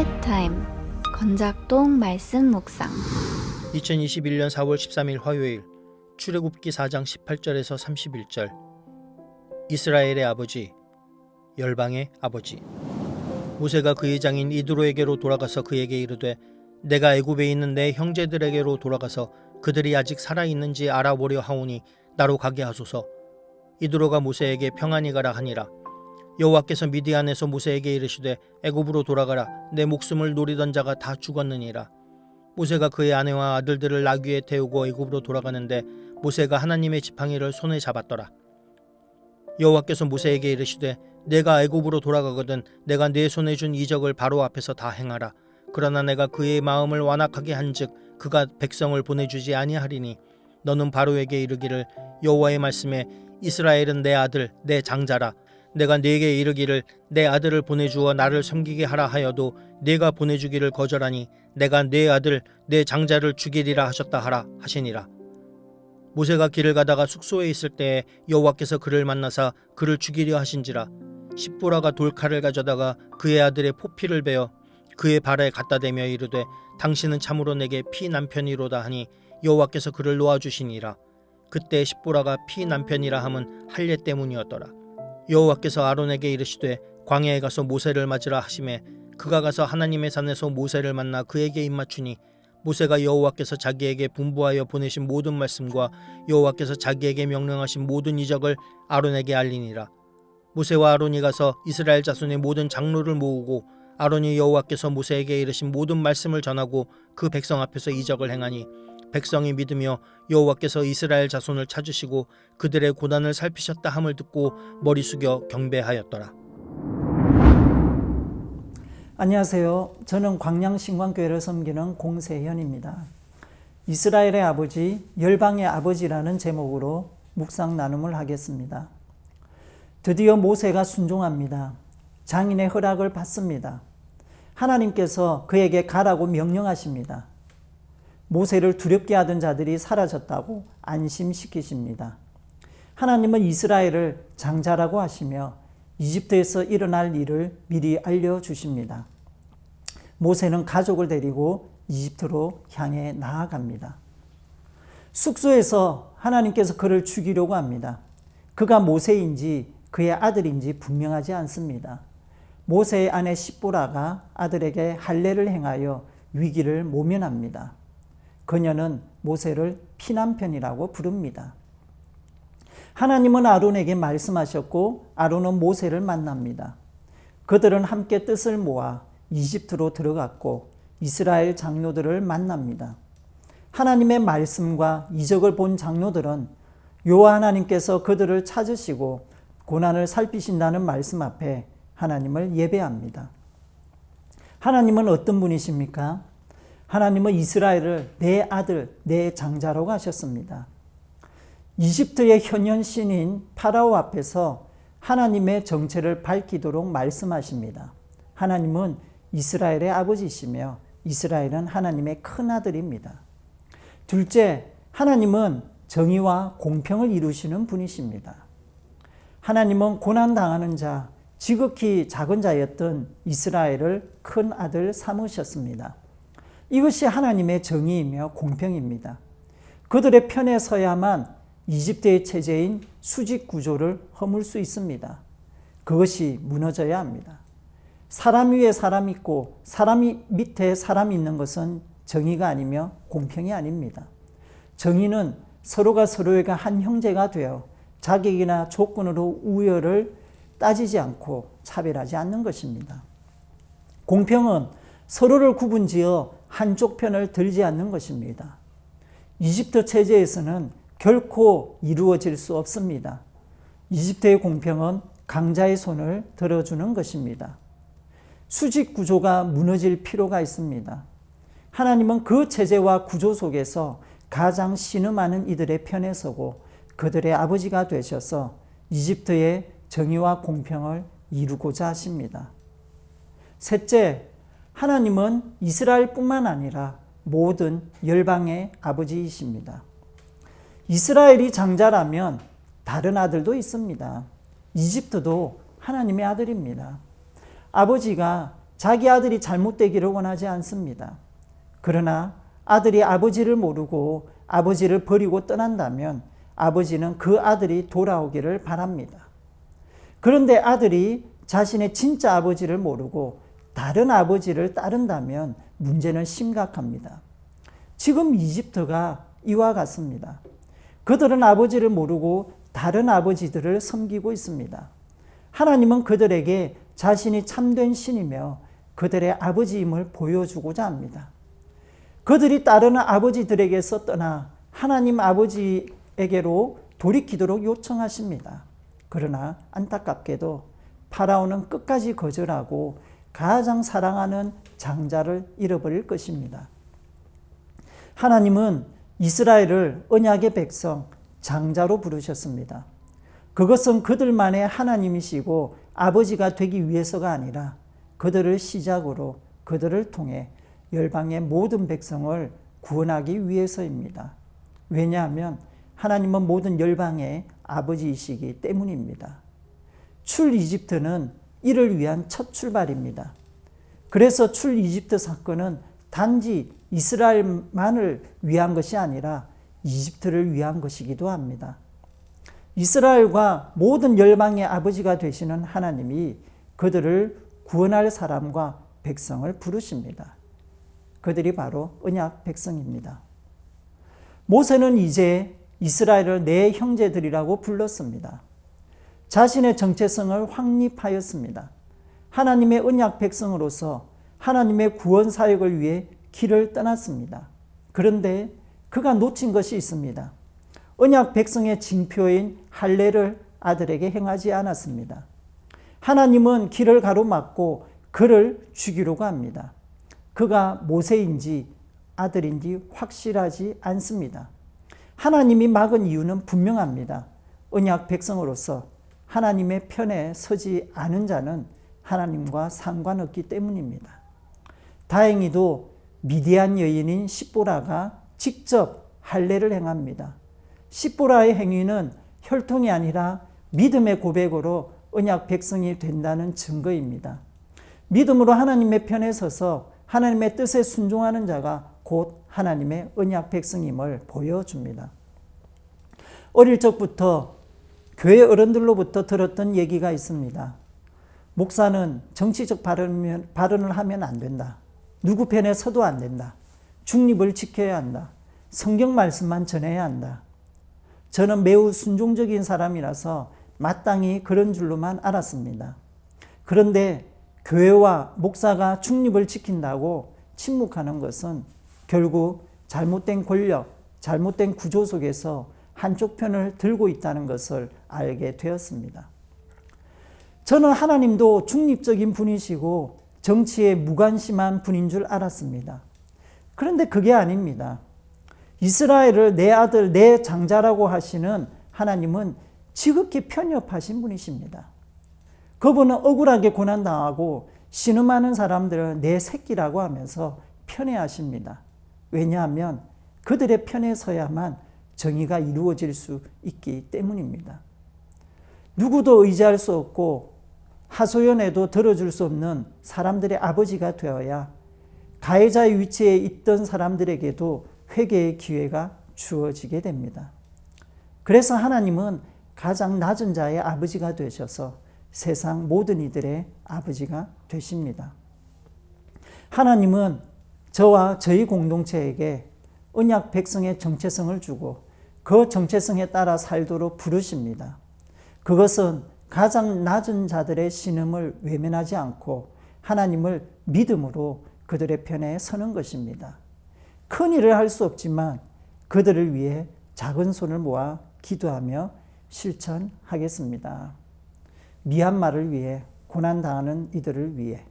quiet 건작동 말씀 묵상 2021년 4월 13일 화요일 출애굽기 4장 18절에서 31절. 이스라엘의 아버지, 열방의 아버지. 모세가 그의 장인 이드로에게로 돌아가서 그에게 이르되 내가 애굽에 있는 내 형제들에게로 돌아가서 그들이 아직 살아있는지 알아보려 하오니 나로 가게 하소서. 이드로가 모세에게 평안히 가라 하니라. 여호와께서 미디안에서 모세에게 이르시되 애굽으로 돌아가라. 내 목숨을 노리던 자가 다 죽었느니라. 모세가 그의 아내와 아들들을 나귀에 태우고 애굽으로 돌아가는데 모세가 하나님의 지팡이를 손에 잡았더라. 여호와께서 모세에게 이르시되 내가 애굽으로 돌아가거든 내가 내 손에 준 이적을 바로 앞에서 다 행하라. 그러나 내가 그의 마음을 완악하게 한즉 그가 백성을 보내주지 아니하리니 너는 바로에게 이르기를 여호와의 말씀에 이스라엘은 내 아들 내 장자라. 내가 네게 이르기를 내 아들을 보내주어 나를 섬기게 하라 하여도 네가 보내주기를 거절하니 내가 네 아들 내 장자를 죽이리라 하셨다 하라 하시니라. 모세가 길을 가다가 숙소에 있을 때에 여호와께서 그를 만나사 그를 죽이려 하신지라. 십보라가 돌칼을 가져다가 그의 아들의 포피를 베어 그의 발에 갖다 대며 이르되 당신은 참으로 내게 피 남편이로다 하니 여호와께서 그를 놓아주시니라. 그때 십보라가 피 남편이라 함은 할례 때문이었더라. 여호와께서 아론에게 이르시되 광야에 가서 모세를 맞으라 하시매 그가 가서 하나님의 산에서 모세를 만나 그에게 입맞추니 모세가 여호와께서 자기에게 분부하여 보내신 모든 말씀과 여호와께서 자기에게 명령하신 모든 이적을 아론에게 알리니라. 모세와 아론이 가서 이스라엘 자손의 모든 장로를 모으고 아론이 여호와께서 모세에게 이르신 모든 말씀을 전하고 그 백성 앞에서 이적을 행하니 백성이 믿으며 여호와께서 이스라엘 자손을 찾으시고 그들의 고난을 살피셨다 함을 듣고 머리 숙여 경배하였더라. 안녕하세요. 저는 광양신광교회를 섬기는 공세현입니다. 이스라엘의 아버지, 열방의 아버지라는 제목으로 묵상 나눔을 하겠습니다. 드디어 모세가 순종합니다. 장인의 허락을 받습니다. 하나님께서 그에게 가라고 명령하십니다. 모세를 두렵게 하던 자들이 사라졌다고 안심시키십니다. 하나님은 이스라엘을 장자라고 하시며 이집트에서 일어날 일을 미리 알려주십니다. 모세는 가족을 데리고 이집트로 향해 나아갑니다. 숙소에서 하나님께서 그를 죽이려고 합니다. 그가 모세인지 그의 아들인지 분명하지 않습니다. 모세의 아내 십보라가 아들에게 할례를 행하여 위기를 모면합니다. 그녀는 모세를 피남편이라고 부릅니다. 하나님은 아론에게 말씀하셨고 아론은 모세를 만납니다. 그들은 함께 뜻을 모아 이집트로 들어갔고 이스라엘 장로들을 만납니다. 하나님의 말씀과 이적을 본 장로들은 여호와 하나님께서 그들을 찾으시고 고난을 살피신다는 말씀 앞에 하나님을 예배합니다. 하나님은 어떤 분이십니까? 하나님은 이스라엘을 내 아들, 내 장자라고 하셨습니다. 이집트의 현현 신인 파라오 앞에서 하나님의 정체를 밝히도록 말씀하십니다. 하나님은 이스라엘의 아버지시며 이스라엘은 하나님의 큰아들입니다. 둘째, 하나님은 정의와 공평을 이루시는 분이십니다. 하나님은 고난당하는 자, 지극히 작은 자였던 이스라엘을 큰아들 삼으셨습니다. 이것이 하나님의 정의이며 공평입니다. 그들의 편에 서야만 이집트의 체제인 수직 구조를 허물 수 있습니다. 그것이 무너져야 합니다. 사람 위에 사람 있고 사람 밑에 사람이 있는 것은 정의가 아니며 공평이 아닙니다. 정의는 서로가 서로에게 한 형제가 되어 자격이나 조건으로 우열을 따지지 않고 차별하지 않는 것입니다. 공평은 서로를 구분지어 한쪽 편을 들지 않는 것입니다. 이집트 체제에서는 결코 이루어질 수 없습니다. 이집트의 공평은 강자의 손을 들어주는 것입니다. 수직 구조가 무너질 필요가 있습니다. 하나님은 그 체제와 구조 속에서 가장 신음하는 이들의 편에 서고 그들의 아버지가 되셔서 이집트의 정의와 공평을 이루고자 하십니다. 셋째, 하나님은 이스라엘뿐만 아니라 모든 열방의 아버지이십니다. 이스라엘이 장자라면 다른 아들도 있습니다. 이집트도 하나님의 아들입니다. 아버지가 자기 아들이 잘못되기를 원하지 않습니다. 그러나 아들이 아버지를 모르고 아버지를 버리고 떠난다면 아버지는 그 아들이 돌아오기를 바랍니다. 그런데 아들이 자신의 진짜 아버지를 모르고 다른 아버지를 따른다면 문제는 심각합니다. 지금 이집트가 이와 같습니다. 그들은 아버지를 모르고 다른 아버지들을 섬기고 있습니다. 하나님은 그들에게 자신이 참된 신이며 그들의 아버지임을 보여주고자 합니다. 그들이 따르는 아버지들에게서 떠나 하나님 아버지에게로 돌이키도록 요청하십니다. 그러나 안타깝게도 파라오는 끝까지 거절하고 가장 사랑하는 장자를 잃어버릴 것입니다. 하나님은 이스라엘을 언약의 백성, 장자로 부르셨습니다. 그것은 그들만의 하나님이시고 아버지가 되기 위해서가 아니라 그들을 시작으로 그들을 통해 열방의 모든 백성을 구원하기 위해서입니다. 왜냐하면 하나님은 모든 열방의 아버지이시기 때문입니다. 출 이집트는 이를 위한 첫 출발입니다. 그래서 출 이집트 사건은 단지 이스라엘만을 위한 것이 아니라 이집트를 위한 것이기도 합니다. 이스라엘과 모든 열방의 아버지가 되시는 하나님이 그들을 구원할 사람과 백성을 부르십니다. 그들이 바로 언약 백성입니다. 모세는 이제 이스라엘을 내 형제들이라고 불렀습니다. 자신의 정체성을 확립하였습니다. 하나님의 언약 백성으로서 하나님의 구원 사역을 위해 길을 떠났습니다. 그런데 그가 놓친 것이 있습니다. 언약 백성의 징표인 할례를 아들에게 행하지 않았습니다. 하나님은 길을 가로막고 그를 죽이려고 합니다. 그가 모세인지 아들인지 확실하지 않습니다. 하나님이 막은 이유는 분명합니다. 언약 백성으로서 하나님의 편에 서지 않은 자는 하나님과 상관없기 때문입니다. 다행히도 미디안 여인인 십보라가 직접 할례를 행합니다. 십보라의 행위는 혈통이 아니라 믿음의 고백으로 언약 백성이 된다는 증거입니다. 믿음으로 하나님의 편에 서서 하나님의 뜻에 순종하는 자가 곧 하나님의 언약 백성임을 보여줍니다. 어릴 적부터 교회 어른들로부터 들었던 얘기가 있습니다. 목사는 정치적 발언을 하면 안 된다. 누구 편에 서도 안 된다. 중립을 지켜야 한다. 성경 말씀만 전해야 한다. 저는 매우 순종적인 사람이라서 마땅히 그런 줄로만 알았습니다. 그런데 교회와 목사가 중립을 지킨다고 침묵하는 것은 결국 잘못된 권력, 잘못된 구조 속에서 한쪽 편을 들고 있다는 것을 알게 되었습니다. 저는 하나님도 중립적인 분이시고 정치에 무관심한 분인 줄 알았습니다. 그런데 그게 아닙니다. 이스라엘을 내 아들, 내 장자라고 하시는 하나님은 지극히 편협하신 분이십니다. 그분은 억울하게 고난당하고 신음하는 사람들을 내 새끼라고 하면서 편애하십니다. 왜냐하면 그들의 편에 서야만 정의가 이루어질 수 있기 때문입니다. 누구도 의지할 수 없고 하소연해도 들어줄 수 없는 사람들의 아버지가 되어야 가해자의 위치에 있던 사람들에게도 회개의 기회가 주어지게 됩니다. 그래서 하나님은 가장 낮은 자의 아버지가 되셔서 세상 모든 이들의 아버지가 되십니다. 하나님은 저와 저희 공동체에게 언약 백성의 정체성을 주고 그 정체성에 따라 살도록 부르십니다. 그것은 가장 낮은 자들의 신음을 외면하지 않고 하나님을 믿음으로 그들의 편에 서는 것입니다. 큰 일을 할 수 없지만 그들을 위해 작은 손을 모아 기도하며 실천하겠습니다. 미얀마를 위해, 고난당하는 이들을 위해.